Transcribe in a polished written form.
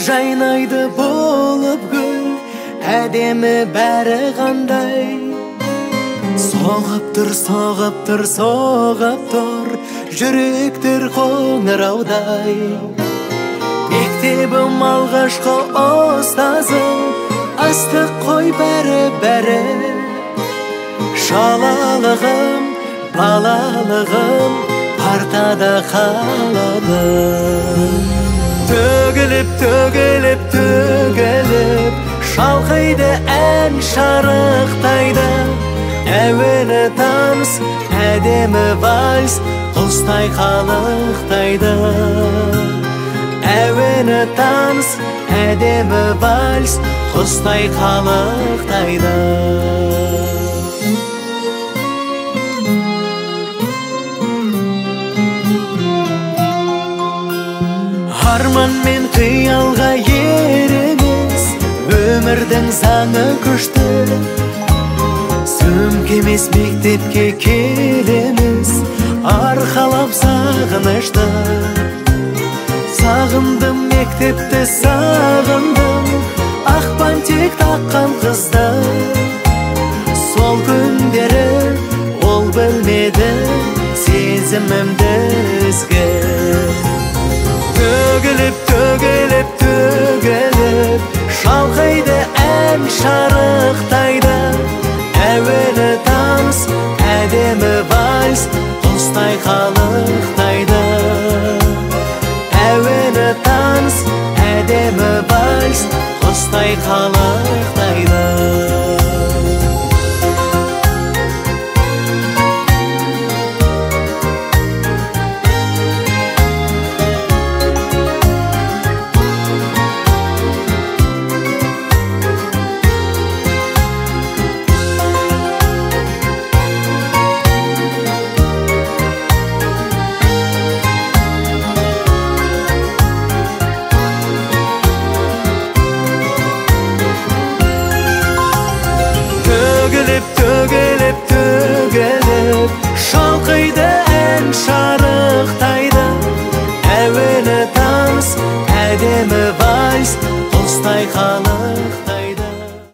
жайнайды болып гүл, әдемі бәрі қандай. Соғып тұр, соғып тұр, соғып тұр, жүректер қоңыраудай. Мектебім алғашқы ұстазым, астық қой бәрі-бәрі. Шалалығым, балалығым партада қалады. Төгіліп, төгіліп, төгіліп, шалқайды ән шарықтайды. Әуені таныс, әдемі вальс, құстай қалықтайды. Әуені таныс, әдемі вальс, құстай қалықтайды. Арман мен қиялға еремес, өмірдің заңы күшті. Сөмкемес мектепке келеміз, арқалап сағынышты. Сағындым мектепті, сағындым ақпан тек таққан қызды. Сол күндері ол білмеді сезімімді ізгі.